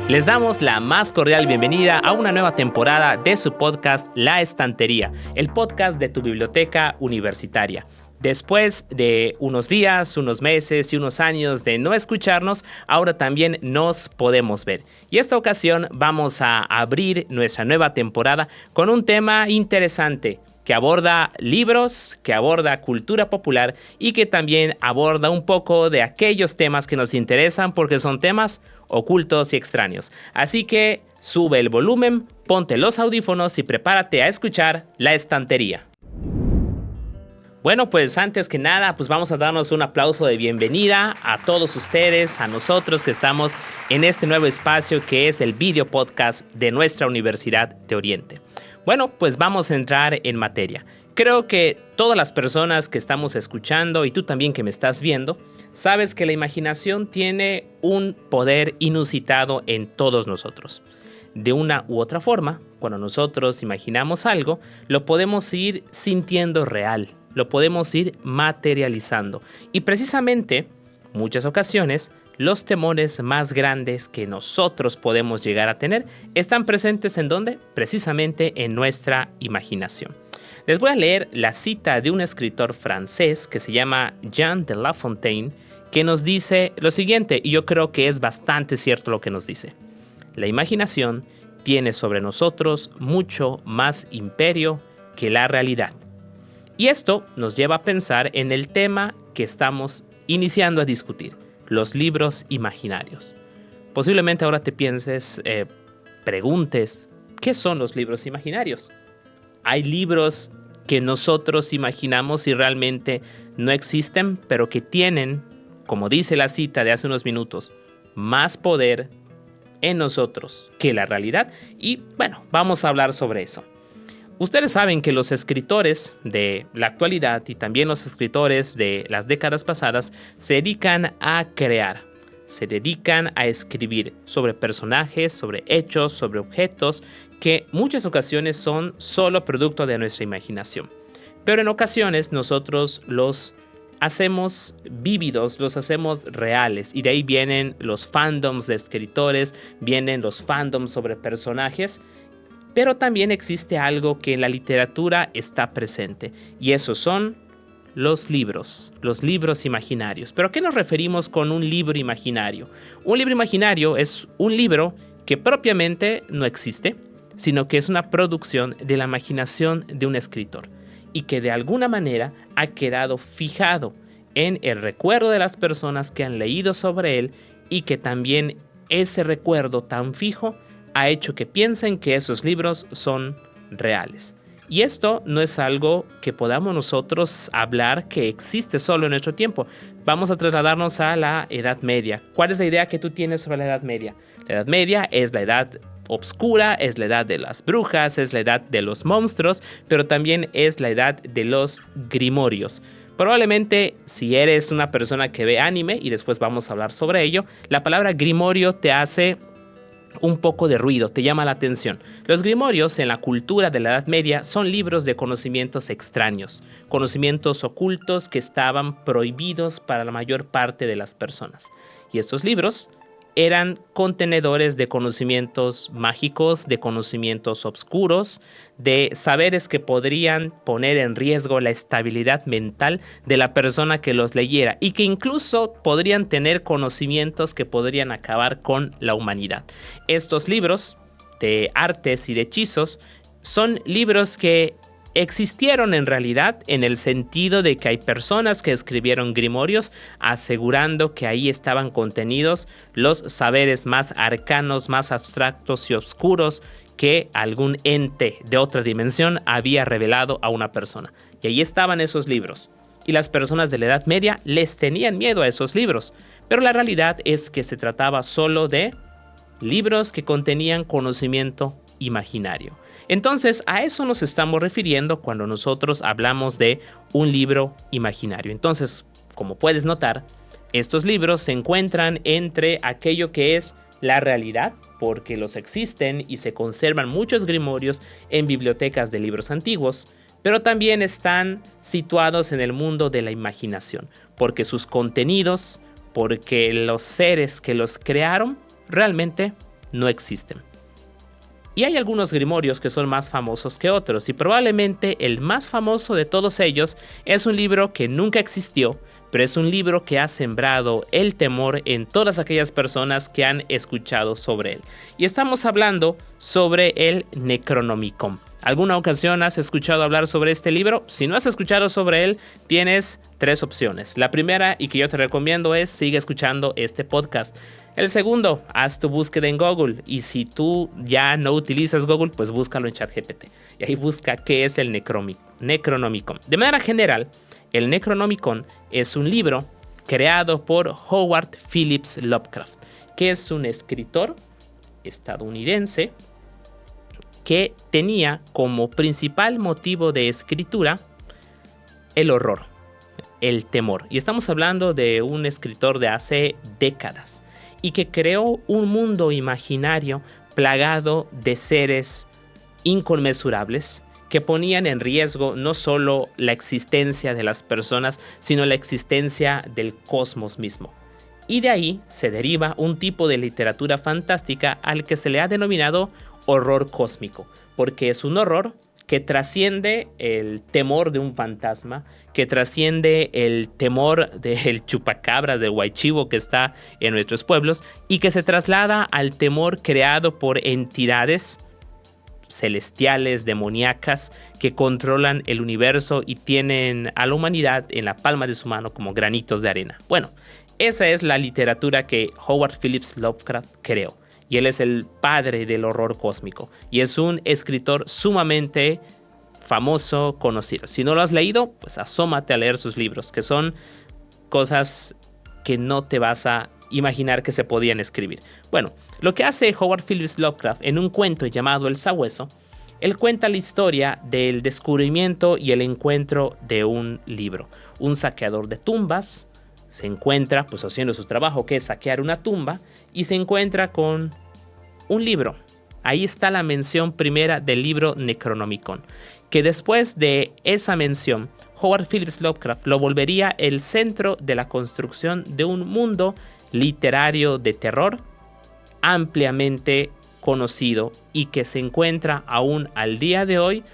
Les damos la más cordial bienvenida a una nueva temporada de su podcast La Estantería, el podcast de tu biblioteca universitaria. Después de unos días, unos meses y unos años de no escucharnos, ahora también nos podemos ver. Y esta ocasión vamos a abrir nuestra nueva temporada con un tema interesante que aborda libros, que aborda cultura popular y que también aborda un poco de aquellos temas que nos interesan porque son temas ocultos y extraños. Así que sube el volumen, ponte los audífonos y prepárate a escuchar La Estantería. Bueno, pues antes que nada, pues vamos a darnos un aplauso de bienvenida a todos ustedes, a nosotros que estamos en este nuevo espacio que es el video podcast de nuestra Universidad de Oriente. Bueno, pues vamos a entrar en materia. Creo que todas las personas que estamos escuchando y tú también que me estás viendo, sabes que la imaginación tiene un poder inusitado en todos nosotros. De una u otra forma, cuando nosotros imaginamos algo, lo podemos ir sintiendo real, lo podemos ir materializando. Y precisamente, muchas ocasiones, los temores más grandes que nosotros podemos llegar a tener están presentes ¿en dónde? Precisamente en nuestra imaginación. Les voy a leer la cita de un escritor francés que se llama Jean de La Fontaine, que nos dice lo siguiente, y yo creo que es bastante cierto lo que nos dice. La imaginación tiene sobre nosotros mucho más imperio que la realidad. Y esto nos lleva a pensar en el tema que estamos iniciando a discutir. Los libros imaginarios. Posiblemente ahora te pienses, preguntes, ¿qué son los libros imaginarios? Hay libros que nosotros imaginamos y realmente no existen, pero que tienen, como dice la cita de hace unos minutos, más poder en nosotros que la realidad. Y bueno, vamos a hablar sobre eso. Ustedes saben que los escritores de la actualidad y también los escritores de las décadas pasadas se dedican a crear, se dedican a escribir sobre personajes, sobre hechos, sobre objetos que muchas ocasiones son solo producto de nuestra imaginación. Pero en ocasiones nosotros los hacemos vívidos, los hacemos reales y de ahí vienen los fandoms de escritores, vienen los fandoms sobre personajes. Pero también existe algo que en la literatura está presente y esos son los libros imaginarios. ¿Pero a qué nos referimos con un libro imaginario? Un libro imaginario es un libro que propiamente no existe, sino que es una producción de la imaginación de un escritor y que de alguna manera ha quedado fijado en el recuerdo de las personas que han leído sobre él y que también ese recuerdo tan fijo ha hecho que piensen que esos libros son reales. Y esto no es algo que podamos nosotros hablar que existe solo en nuestro tiempo. Vamos a trasladarnos a la Edad Media. ¿Cuál es la idea que tú tienes sobre la Edad Media? La Edad Media es la edad obscura, es la edad de las brujas, es la edad de los monstruos, pero también es la edad de los grimorios. Probablemente si eres una persona que ve anime, y después vamos a hablar sobre ello, la palabra grimorio te hace un poco de ruido, te llama la atención. Los grimorios en la cultura de la Edad Media son libros de conocimientos extraños, conocimientos ocultos que estaban prohibidos para la mayor parte de las personas. Y estos libros eran contenedores de conocimientos mágicos, de conocimientos oscuros, de saberes que podrían poner en riesgo la estabilidad mental de la persona que los leyera y que incluso podrían tener conocimientos que podrían acabar con la humanidad. Estos libros de artes y de hechizos son libros que existieron en realidad en el sentido de que hay personas que escribieron grimorios asegurando que ahí estaban contenidos los saberes más arcanos, más abstractos y oscuros que algún ente de otra dimensión había revelado a una persona. Y ahí estaban esos libros. Y las personas de la Edad Media les tenían miedo a esos libros. Pero la realidad es que se trataba solo de libros que contenían conocimiento imaginario. Entonces, a eso nos estamos refiriendo cuando nosotros hablamos de un libro imaginario. Entonces, como puedes notar, estos libros se encuentran entre aquello que es la realidad, porque los existen y se conservan muchos grimorios en bibliotecas de libros antiguos, pero también están situados en el mundo de la imaginación, porque sus contenidos, porque los seres que los crearon realmente no existen. Y hay algunos grimorios que son más famosos que otros, y probablemente el más famoso de todos ellos es un libro que nunca existió, pero es un libro que ha sembrado el temor en todas aquellas personas que han escuchado sobre él. Y estamos hablando sobre el Necronomicon. ¿Alguna ocasión has escuchado hablar sobre este libro? Si no has escuchado sobre él, tienes 3 opciones. La primera, y que yo te recomiendo, es sigue escuchando este podcast. El segundo, haz tu búsqueda en Google, y si tú ya no utilizas Google, pues búscalo en ChatGPT. Y ahí busca qué es el Necronomicon. De manera general, el Necronomicon es un libro creado por Howard Phillips Lovecraft, que es un escritor estadounidense que tenía como principal motivo de escritura el horror, el temor. Y estamos hablando de un escritor de hace décadas y que creó un mundo imaginario plagado de seres inconmensurables que ponían en riesgo no solo la existencia de las personas, sino la existencia del cosmos mismo. Y de ahí se deriva un tipo de literatura fantástica al que se le ha denominado horror cósmico, porque es un horror que trasciende el temor de un fantasma, que trasciende el temor del chupacabras, del huaychivo que está en nuestros pueblos, y que se traslada al temor creado por entidades celestiales, demoníacas, que controlan el universo y tienen a la humanidad en la palma de su mano como granitos de arena. Bueno, esa es la literatura que Howard Phillips Lovecraft creó. Y él es el padre del horror cósmico. Y es un escritor sumamente famoso, conocido. Si no lo has leído, pues asómate a leer sus libros, que son cosas que no te vas a imaginar que se podían escribir. Bueno, lo que hace Howard Phillips Lovecraft en un cuento llamado El Sabueso, él cuenta la historia del descubrimiento y el encuentro de un libro. Un saqueador de tumbas se encuentra, pues haciendo su trabajo, que es saquear una tumba, y se encuentra con un libro. Ahí está la mención primera del libro Necronomicon, que después de esa mención, Howard Phillips Lovecraft lo volvería el centro de la construcción de un mundo literario de terror ampliamente conocido y que se encuentra aún al día de hoy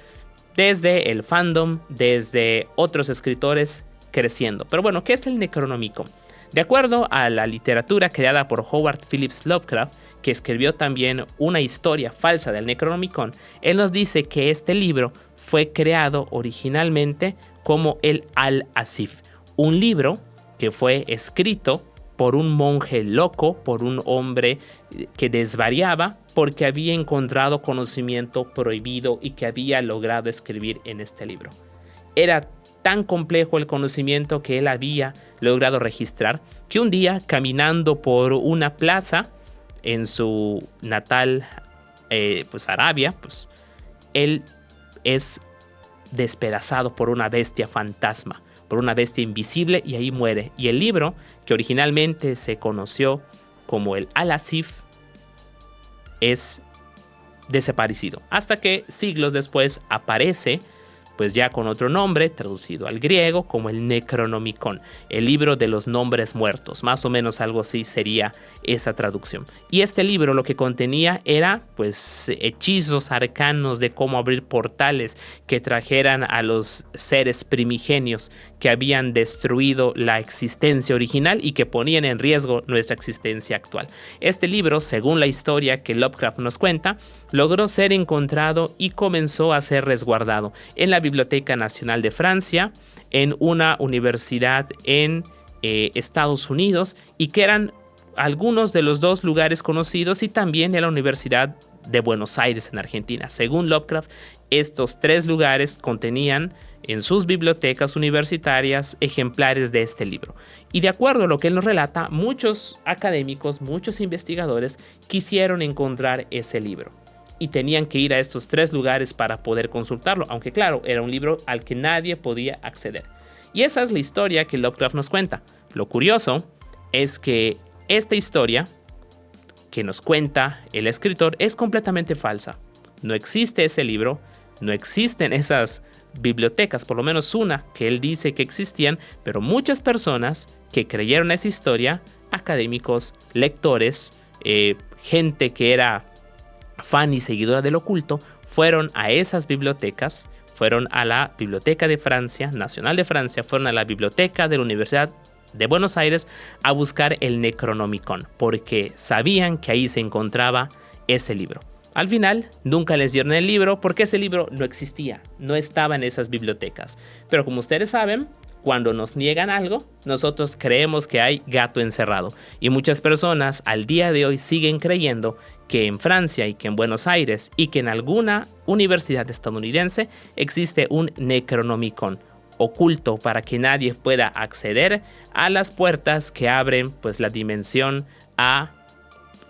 desde el fandom, desde otros escritores creciendo. Pero bueno, ¿qué es el Necronomicon? De acuerdo a la literatura creada por Howard Phillips Lovecraft, que escribió también una historia falsa del Necronomicon, él nos dice que este libro fue creado originalmente como el Al-Asif, un libro que fue escrito por un monje loco, por un hombre que desvariaba porque había encontrado conocimiento prohibido y que había logrado escribir en este libro. Era tan complejo el conocimiento que él había logrado registrar que un día, caminando por una plaza en su natal Arabia, pues él es despedazado por una bestia fantasma, por una bestia invisible, y ahí muere. Y el libro, que originalmente se conoció como el Al-Asif, es desaparecido, hasta que siglos después aparece, pues ya con otro nombre, traducido al griego como el Necronomicon, el libro de los nombres muertos, más o menos algo así sería esa traducción. Y este libro lo que contenía era pues hechizos arcanos de cómo abrir portales que trajeran a los seres primigenios que habían destruido la existencia original y que ponían en riesgo nuestra existencia actual. Este libro, según la historia que Lovecraft nos cuenta, logró ser encontrado y comenzó a ser resguardado en la Biblioteca Nacional de Francia, en una universidad en Estados Unidos, y que eran algunos de los 2 lugares conocidos, y también en la Universidad de Buenos Aires en Argentina. Según Lovecraft, estos 3 lugares contenían en sus bibliotecas universitarias ejemplares de este libro. Y de acuerdo a lo que él nos relata, muchos académicos, muchos investigadores quisieron encontrar ese libro y tenían que ir a estos 3 lugares para poder consultarlo, aunque claro, era un libro al que nadie podía acceder. Y esa es la historia que Lovecraft nos cuenta. Lo curioso es que esta historia que nos cuenta el escritor es completamente falsa. No existe ese libro, no existen esas bibliotecas, por lo menos una que él dice que existían, pero muchas personas que creyeron esa historia, académicos, lectores, gente que era fan y seguidora del oculto fueron a esas bibliotecas, fueron a la Biblioteca de Francia, Nacional de Francia, fueron a la Biblioteca de la Universidad de Buenos Aires a buscar el Necronomicon, porque sabían que ahí se encontraba ese libro. Al final, nunca les dieron el libro porque ese libro no existía, no estaba en esas bibliotecas. Pero como ustedes saben, cuando nos niegan algo, nosotros creemos que hay gato encerrado. Y muchas personas al día de hoy siguen creyendo que en Francia y que en Buenos Aires y que en alguna universidad estadounidense existe un Necronomicon oculto para que nadie pueda acceder a las puertas que abren pues la dimensión a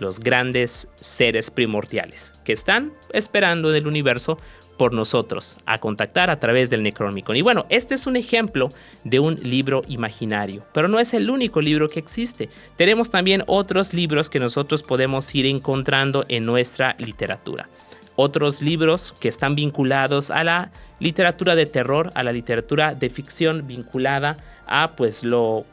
los grandes seres primordiales que están esperando en el universo por nosotros a contactar a través del Necronomicon. Y bueno, este es un ejemplo de un libro imaginario, pero no es el único libro que existe. Tenemos también otros libros que nosotros podemos ir encontrando en nuestra literatura. Otros libros que están vinculados a la literatura de terror, a la literatura de ficción vinculada a, pues,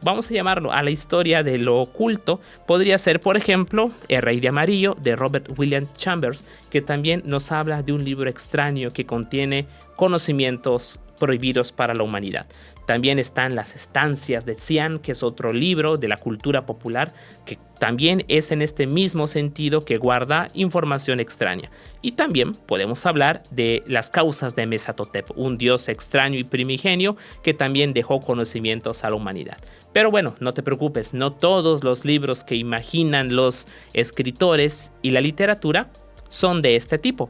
vamos a llamarlo, a la historia de lo oculto. Podría ser, por ejemplo, El Rey de Amarillo, de Robert William Chambers, que también nos habla de un libro extraño que contiene conocimientos prohibidos para la humanidad. También están Las Estancias de Xi'an, que es otro libro de la cultura popular, que también es en este mismo sentido que guarda información extraña. Y también podemos hablar de Las Causas de Mesatotep, un dios extraño y primigenio que también dejó conocimientos a la humanidad. Pero bueno, no te preocupes, no todos los libros que imaginan los escritores y la literatura son de este tipo.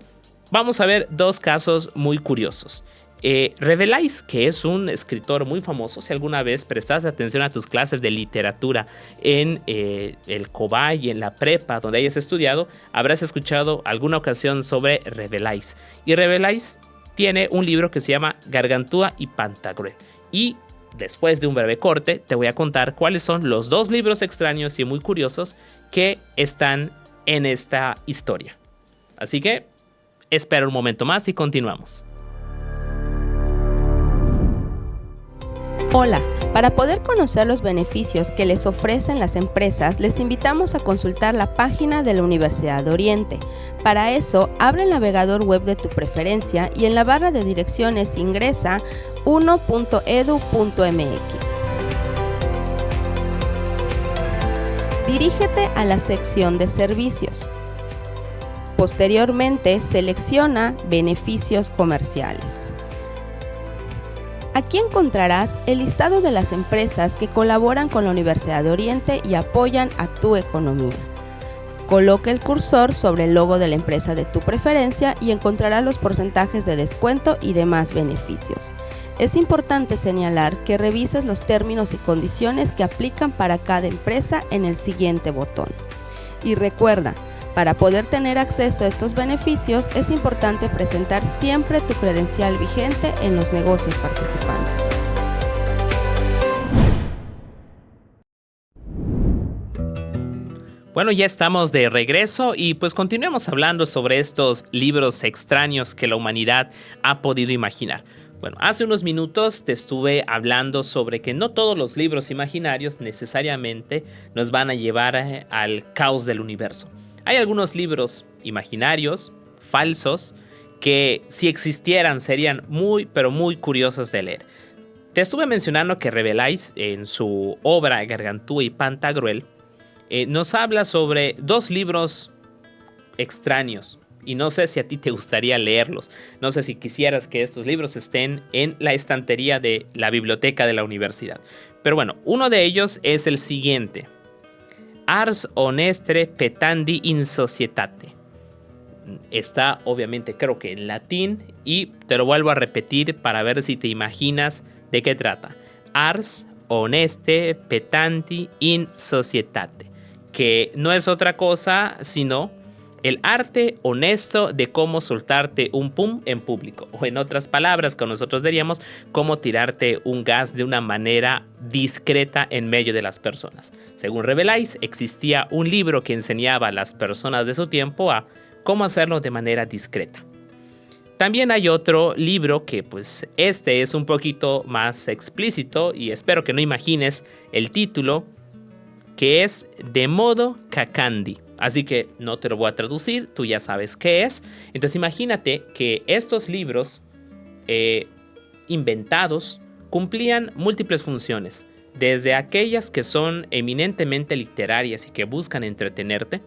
Vamos a ver dos casos muy curiosos. Rabelais, que es un escritor muy famoso, si alguna vez prestaste atención a tus clases de literatura en el Cobay y en la prepa donde hayas estudiado, habrás escuchado alguna ocasión sobre Rabelais. Y Rabelais tiene un libro que se llama Gargantúa y Pantagruel. Y después de un breve corte te voy a contar cuáles son los dos libros extraños y muy curiosos que están en esta historia. Así que espera un momento más y continuamos. Hola, para poder conocer los beneficios que les ofrecen las empresas, les invitamos a consultar la página de la Universidad de Oriente. Para eso, abre el navegador web de tu preferencia y en la barra de direcciones ingresa 1.edu.mx. Dirígete a la sección de servicios. Posteriormente, selecciona beneficios comerciales. Aquí encontrarás el listado de las empresas que colaboran con la Universidad de Oriente y apoyan a tu economía. Coloca el cursor sobre el logo de la empresa de tu preferencia y encontrarás los porcentajes de descuento y demás beneficios. Es importante señalar que revises los términos y condiciones que aplican para cada empresa en el siguiente botón. Y recuerda, para poder tener acceso a estos beneficios, es importante presentar siempre tu credencial vigente en los negocios participantes. Bueno, ya estamos de regreso y pues continuemos hablando sobre estos libros extraños que la humanidad ha podido imaginar. Bueno, hace unos minutos te estuve hablando sobre que no todos los libros imaginarios necesariamente nos van a llevar al caos del universo. Hay algunos libros imaginarios, falsos, que si existieran serían muy, pero muy curiosos de leer. Te estuve mencionando que Rabelais, en su obra Gargantúa y Pantagruel, nos habla sobre dos libros extraños. Y no sé si a ti te gustaría leerlos. No sé si quisieras que estos libros estén en la estantería de la biblioteca de la universidad. Pero bueno, uno de ellos es el siguiente. Ars Honestre Petandi in Societate. Está obviamente creo que en latín y te lo vuelvo a repetir para ver si te imaginas de qué trata. Ars Honeste Petandi in Societate, que no es otra cosa sino el arte honesto de cómo soltarte un pum en público, o en otras palabras que nosotros diríamos, cómo tirarte un gas de una manera discreta en medio de las personas. Según Rabelais, existía un libro que enseñaba a las personas de su tiempo a cómo hacerlo de manera discreta. También hay otro libro que pues este es un poquito más explícito y espero que no imagines el título, que es De Modo Cacandi. Así que no te lo voy a traducir, tú ya sabes qué es. Entonces imagínate que estos libros inventados cumplían múltiples funciones, desde aquellas que son eminentemente literarias y que buscan entretenerte,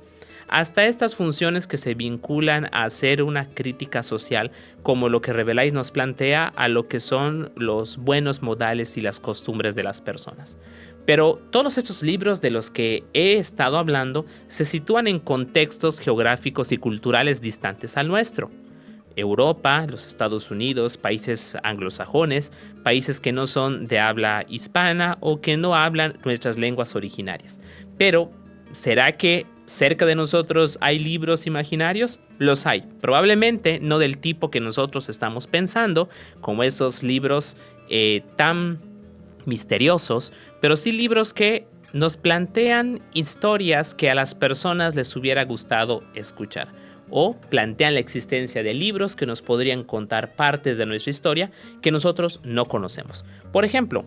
hasta estas funciones que se vinculan a hacer una crítica social, como lo que Reveláis nos plantea a lo que son los buenos modales y las costumbres de las personas. Pero todos estos libros de los que he estado hablando se sitúan en contextos geográficos y culturales distantes al nuestro. Europa, los Estados Unidos, países anglosajones, países que no son de habla hispana o que no hablan nuestras lenguas originarias. Pero, ¿será que cerca de nosotros hay libros imaginarios? Los hay. Probablemente no del tipo que nosotros estamos pensando, como esos libros tan misteriosos, pero sí libros que nos plantean historias que a las personas les hubiera gustado escuchar, o plantean la existencia de libros que nos podrían contar partes de nuestra historia que nosotros no conocemos. Por ejemplo,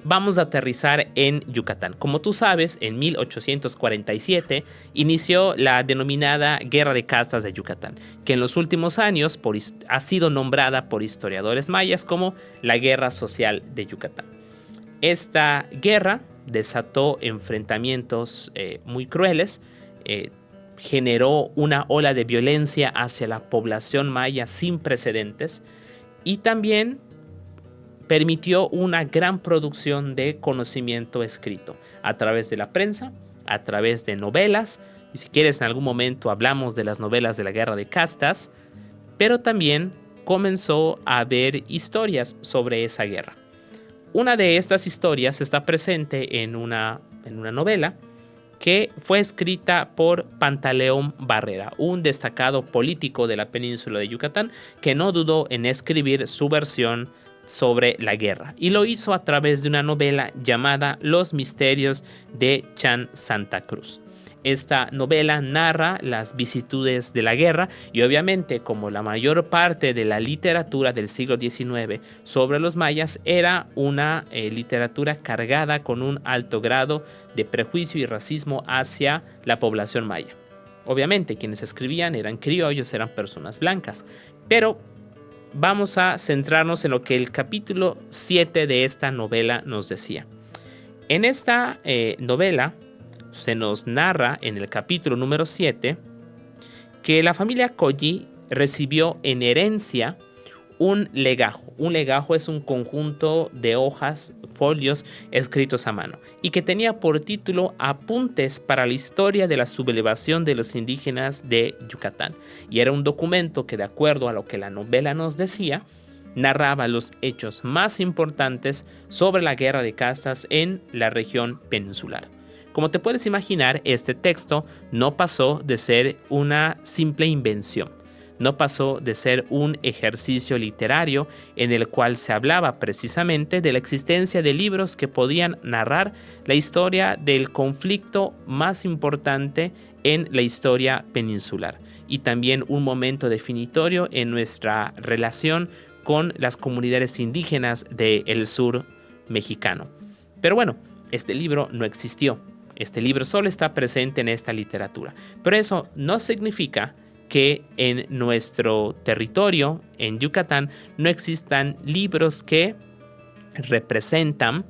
vamos a aterrizar en Yucatán. Como tú sabes, en 1847 inició la denominada Guerra de Castas de Yucatán, que en los últimos años ha sido nombrada por historiadores mayas como la Guerra Social de Yucatán. Esta guerra desató enfrentamientos muy crueles, generó una ola de violencia hacia la población maya sin precedentes y también permitió una gran producción de conocimiento escrito a través de la prensa, a través de novelas, y si quieres en algún momento hablamos de las novelas de la Guerra de Castas, pero también comenzó a haber historias sobre esa guerra. Una de estas historias está presente en una novela que fue escrita por Pantaleón Barrera, un destacado político de la península de Yucatán que no dudó en escribir su versión sobre la guerra, y lo hizo a través de una novela llamada Los Misterios de Chan Santa Cruz. Esta novela narra las vicisitudes de la guerra y obviamente, como la mayor parte de la literatura del siglo XIX sobre los mayas, era una literatura cargada con un alto grado de prejuicio y racismo hacia la población maya. Obviamente quienes escribían eran criollos, eran personas blancas, pero vamos a centrarnos en lo que el capítulo 7 de esta novela nos decía. En esta novela se nos narra en el capítulo número 7 que la familia Collie recibió en herencia un legajo. Un legajo es un conjunto de hojas, folios escritos a mano y que tenía por título Apuntes para la historia de la sublevación de los indígenas de Yucatán. Y era un documento que, de acuerdo a lo que la novela nos decía, narraba los hechos más importantes sobre la guerra de castas en la región peninsular. Como te puedes imaginar, este texto no pasó de ser una simple invención, no pasó de ser un ejercicio literario en el cual se hablaba precisamente de la existencia de libros que podían narrar la historia del conflicto más importante en la historia peninsular y también un momento definitorio en nuestra relación con las comunidades indígenas del sur mexicano. Pero bueno, este libro no existió. Este libro solo está presente en esta literatura, pero eso no significa que en nuestro territorio, en Yucatán, no existan libros que representan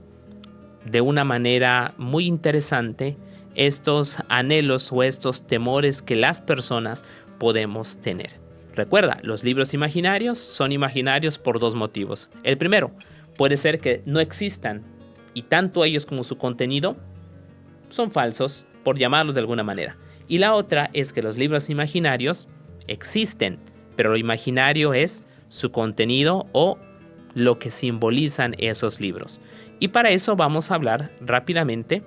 de una manera muy interesante estos anhelos o estos temores que las personas podemos tener. Recuerda, los libros imaginarios son imaginarios por dos motivos. El primero, puede ser que no existan y tanto ellos como su contenido son falsos, por llamarlos de alguna manera. Y la otra es que los libros imaginarios existen, pero lo imaginario es su contenido o lo que simbolizan esos libros. Y para eso vamos a hablar rápidamente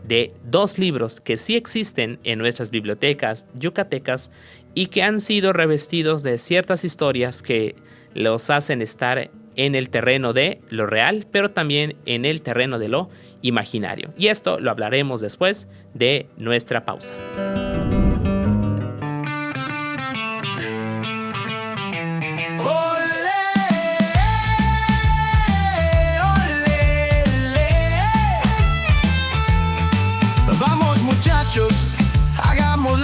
de dos libros que sí existen en nuestras bibliotecas yucatecas y que han sido revestidos de ciertas historias que los hacen estar en el terreno de lo real, pero también en el terreno de lo imaginario. Y esto lo hablaremos después de nuestra pausa. Vamos muchachos, hagamos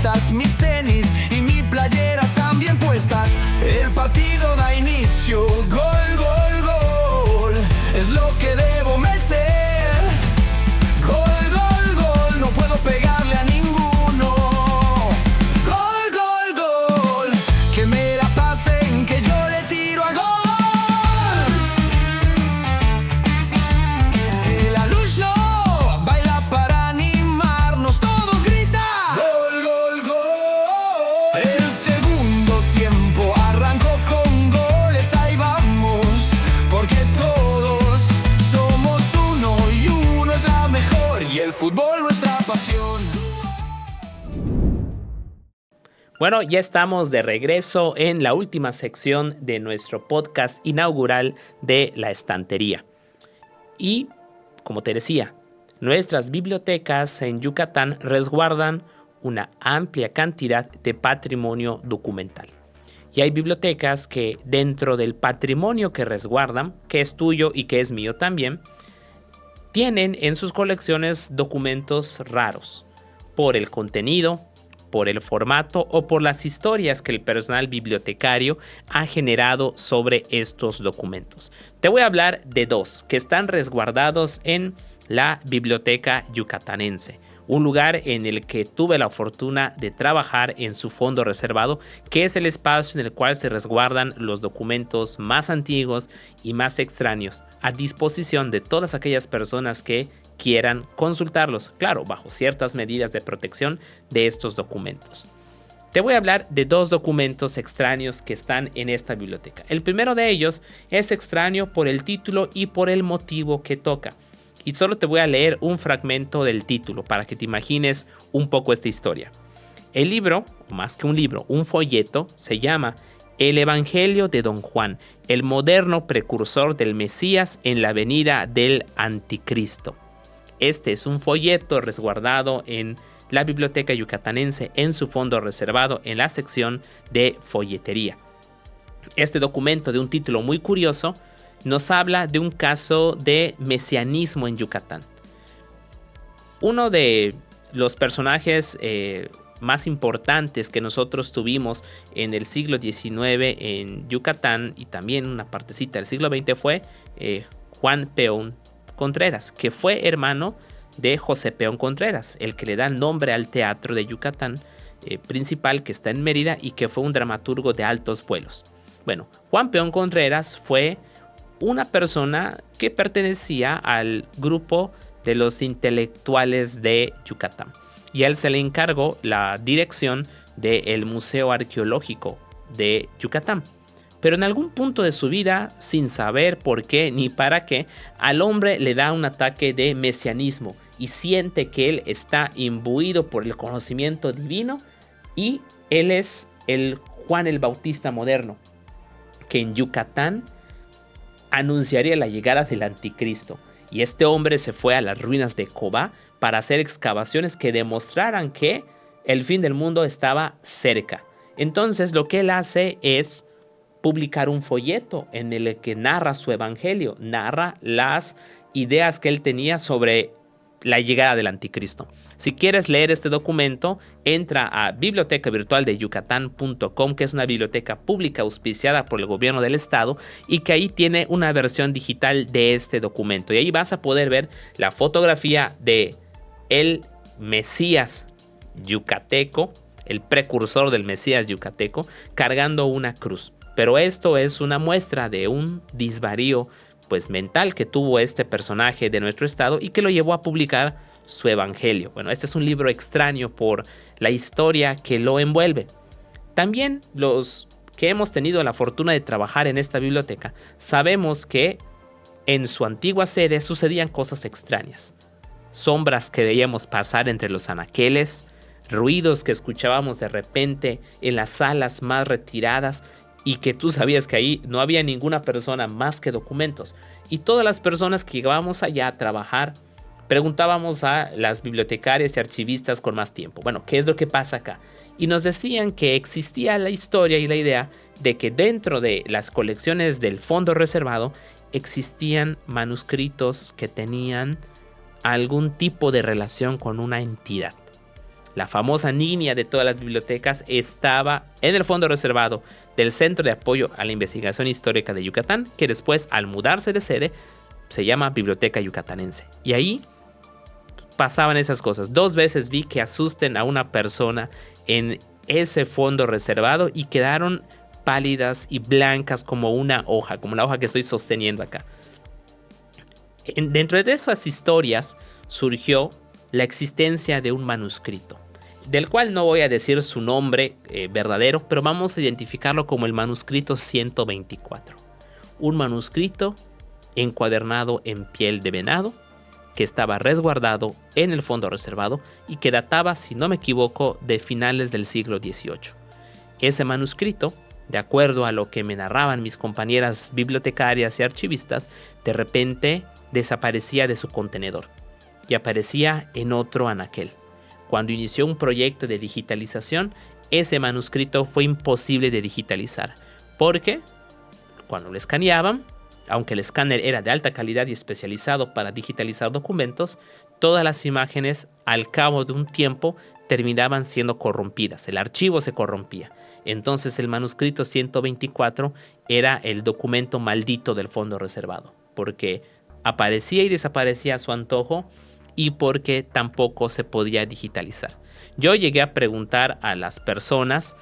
camisetas, mis tenis y mi playera están bien puestas. El partido da inicio, gol, gol, gol, es lo que debo meter. Gol, gol, gol, no puedo pegarle a ninguno. Gol, gol, gol, que me la pasen, que yo le tiro a gol. La luz no baila para animarnos, todos grita. Gol, gol, gol. El segundo tiempo arrancó con goles, ahí vamos, porque todos somos uno y uno es la mejor y el fútbol nuestra pasión. Bueno, ya estamos de regreso en la última sección de nuestro podcast inaugural de La Estantería. Y, como te decía, nuestras bibliotecas en Yucatán resguardan una amplia cantidad de patrimonio documental. Y hay bibliotecas que dentro del patrimonio que resguardan, que es tuyo y que es mío también, tienen en sus colecciones documentos raros por el contenido, por el formato o por las historias que el personal bibliotecario ha generado sobre estos documentos. Te voy a hablar de dos que están resguardados en la Biblioteca Yucatanense, un lugar en el que tuve la fortuna de trabajar en su fondo reservado, que es el espacio en el cual se resguardan los documentos más antiguos y más extraños a disposición de todas aquellas personas que quieran consultarlos, claro, bajo ciertas medidas de protección de estos documentos. Te voy a hablar de dos documentos extraños que están en esta biblioteca. El primero de ellos es extraño por el título y por el motivo que toca. Y solo te voy a leer un fragmento del título para que te imagines un poco esta historia. El libro, o más que un libro, un folleto, se llama El Evangelio de Don Juan, el moderno precursor del Mesías en la venida del Anticristo. Este es un folleto resguardado en la Biblioteca Yucatanense en su fondo reservado en la sección de folletería. Este documento, de un título muy curioso, nos habla de un caso de mesianismo en Yucatán. Uno de los personajes más importantes que nosotros tuvimos en el siglo XIX en Yucatán y también una partecita del siglo XX fue Juan Peón Contreras, que fue hermano de José Peón Contreras, el que le da nombre al teatro de Yucatán principal que está en Mérida y que fue un dramaturgo de altos vuelos. Bueno, Juan Peón Contreras fue una persona que pertenecía al grupo de los intelectuales de Yucatán y a él se le encargó la dirección del Museo Arqueológico de Yucatán. Pero en algún punto de su vida, sin saber por qué ni para qué, al hombre le da un ataque de mesianismo y siente que él está imbuido por el conocimiento divino y él es el Juan el Bautista moderno, que en Yucatán anunciaría la llegada del Anticristo. Y este hombre se fue a las ruinas de Cobá para hacer excavaciones que demostraran que el fin del mundo estaba cerca. Entonces lo que él hace es publicar un folleto en el que narra su evangelio, narra las ideas que él tenía sobre la llegada del Anticristo. Si quieres leer este documento, entra a bibliotecavirtualdeyucatán.com, que es una biblioteca pública auspiciada por el gobierno del estado y que ahí tiene una versión digital de este documento. Y ahí vas a poder ver la fotografía de el Mesías yucateco, el precursor del Mesías yucateco, cargando una cruz. Pero esto es una muestra de un desvarío mental que tuvo este personaje de nuestro estado y que lo llevó a publicar su evangelio. Bueno, este es un libro extraño por la historia que lo envuelve. También los que hemos tenido la fortuna de trabajar en esta biblioteca sabemos que en su antigua sede sucedían cosas extrañas. Sombras que veíamos pasar entre los anaqueles, ruidos que escuchábamos de repente en las salas más retiradas y que tú sabías que ahí no había ninguna persona más que documentos. Y todas las personas que llegábamos allá a trabajar, preguntábamos a las bibliotecarias y archivistas con más tiempo. Bueno, ¿qué es lo que pasa acá? Y nos decían que existía la historia y la idea de que dentro de las colecciones del fondo reservado existían manuscritos que tenían algún tipo de relación con una entidad. la famosa niña de todas las bibliotecas, estaba en el fondo reservado del Centro de Apoyo a la Investigación Histórica de Yucatán, que después, al mudarse de sede, se llama Biblioteca Yucatanense. Y ahí pasaban esas cosas. 2 veces vi que asusten a una persona en ese fondo reservado y quedaron pálidas y blancas como una hoja, como la hoja que estoy sosteniendo acá. Dentro de esas historias surgió la existencia de un manuscrito, del cual no voy a decir su nombre verdadero, pero vamos a identificarlo como el manuscrito 124. Un manuscrito encuadernado en piel de venado que estaba resguardado en el fondo reservado y que databa, si no me equivoco, de finales del siglo XVIII. Ese manuscrito, de acuerdo a lo que me narraban mis compañeras bibliotecarias y archivistas, de repente desaparecía de su contenedor y aparecía en otro anaquel. Cuando inició un proyecto de digitalización, ese manuscrito fue imposible de digitalizar, porque cuando lo escaneaban, aunque el escáner era de alta calidad y especializado para digitalizar documentos, todas las imágenes al cabo de un tiempo terminaban siendo corrompidas, el archivo se corrompía. Entonces el manuscrito 124 era el documento maldito del fondo reservado, porque aparecía y desaparecía a su antojo y porque tampoco se podía digitalizar. Yo llegué a preguntar a las personas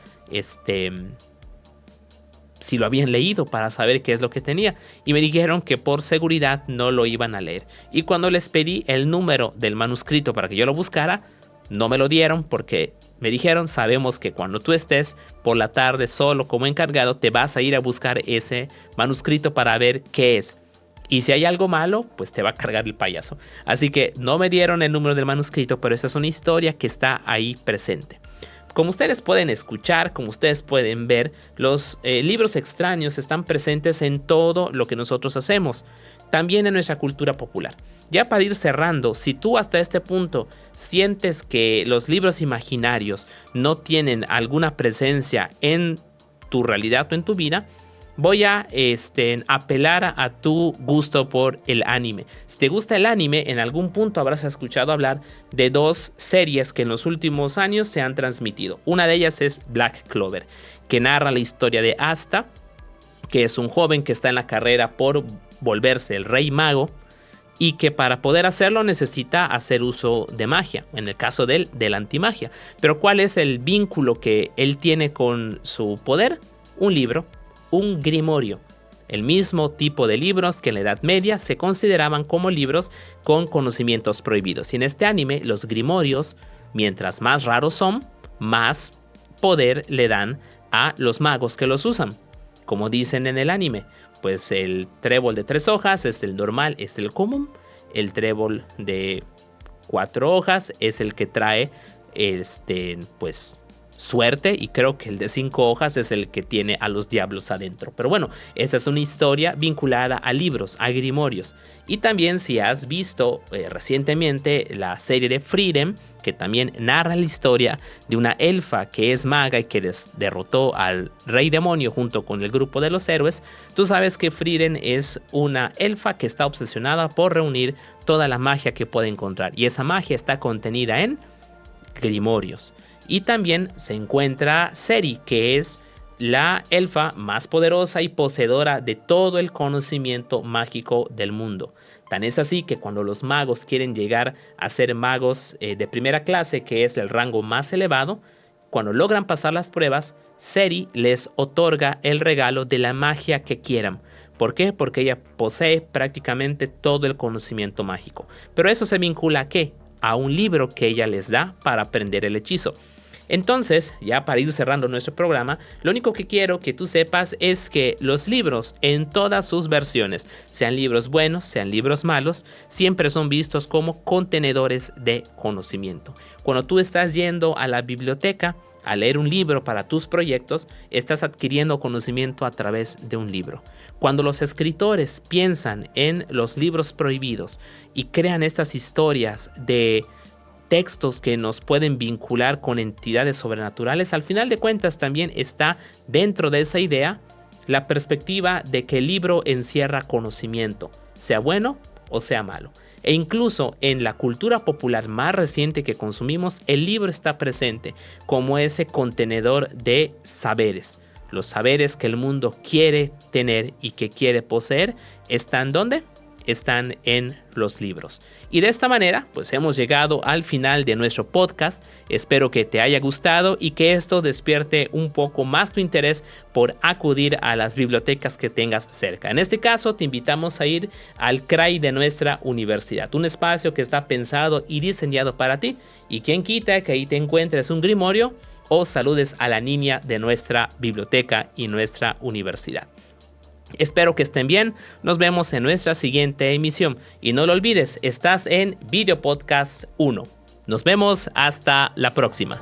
si lo habían leído para saber qué es lo que tenía, y me dijeron que por seguridad no lo iban a leer. Y cuando les pedí el número del manuscrito para que yo lo buscara, no me lo dieron porque me dijeron: sabemos que cuando tú estés por la tarde solo como encargado, te vas a ir a buscar ese manuscrito para ver qué es. Y si hay algo malo, pues te va a cargar el payaso. Así que no me dieron el número del manuscrito, pero esa es una historia que está ahí presente. Como ustedes pueden escuchar, como ustedes pueden ver, los libros extraños están presentes en todo lo que nosotros hacemos, también en nuestra cultura popular. Ya para ir cerrando, si tú hasta este punto sientes que los libros imaginarios no tienen alguna presencia en tu realidad o en tu vida, voy a apelar a tu gusto por el anime. Si te gusta el anime, en algún punto habrás escuchado hablar de 2 series que en los últimos años se han transmitido. Una de ellas es Black Clover, que narra la historia de Asta, que es un joven que está en la carrera por volverse el rey mago y que para poder hacerlo necesita hacer uso de magia, en el caso de él, de la antimagia. Pero ¿cuál es el vínculo que él tiene con su poder? Un libro. Un grimorio, el mismo tipo de libros que en la Edad Media se consideraban como libros con conocimientos prohibidos. Y en este anime, los grimorios, mientras más raros son, más poder le dan a los magos que los usan. Como dicen en el anime, pues el trébol de 3 hojas es el normal, es el común. El trébol de 4 hojas es el que trae suerte, y creo que el de 5 hojas es el que tiene a los diablos adentro. Pero bueno, esta es una historia vinculada a libros, a grimorios. Y también, si has visto recientemente la serie de Frieren, que también narra la historia de una elfa que es maga y que derrotó al rey demonio junto con el grupo de los héroes, tú sabes que Frieren es una elfa que está obsesionada por reunir toda la magia que puede encontrar, y esa magia está contenida en grimorios. Y también se encuentra Seri, que es la elfa más poderosa y poseedora de todo el conocimiento mágico del mundo. Tan es así que cuando los magos quieren llegar a ser magos de primera clase, que es el rango más elevado, cuando logran pasar las pruebas, Seri les otorga el regalo de la magia que quieran. ¿Por qué? Porque ella posee prácticamente todo el conocimiento mágico. Pero eso se vincula ¿a qué? A un libro que ella les da para aprender el hechizo. Entonces, ya para ir cerrando nuestro programa, lo único que quiero que tú sepas es que los libros, en todas sus versiones, sean libros buenos, sean libros malos, siempre son vistos como contenedores de conocimiento. Cuando tú estás yendo a la biblioteca a leer un libro para tus proyectos, estás adquiriendo conocimiento a través de un libro. Cuando los escritores piensan en los libros prohibidos y crean estas historias de textos que nos pueden vincular con entidades sobrenaturales, al final de cuentas también está dentro de esa idea la perspectiva de que el libro encierra conocimiento, sea bueno o sea malo. E incluso en la cultura popular más reciente que consumimos, el libro está presente como ese contenedor de saberes. Los saberes que el mundo quiere tener y que quiere poseer, ¿están dónde? Están en los libros. Y de esta manera, pues hemos llegado al final de nuestro podcast. Espero que te haya gustado y que esto despierte un poco más tu interés por acudir a las bibliotecas que tengas cerca. En este caso, te invitamos a ir al CRAI de nuestra universidad, un espacio que está pensado y diseñado para ti. Y quien quita que ahí te encuentres un grimorio o saludes a la niña de nuestra biblioteca y nuestra universidad. Espero que estén bien, nos vemos en nuestra siguiente emisión y no lo olvides, estás en Video Podcast 1. Nos vemos hasta la próxima.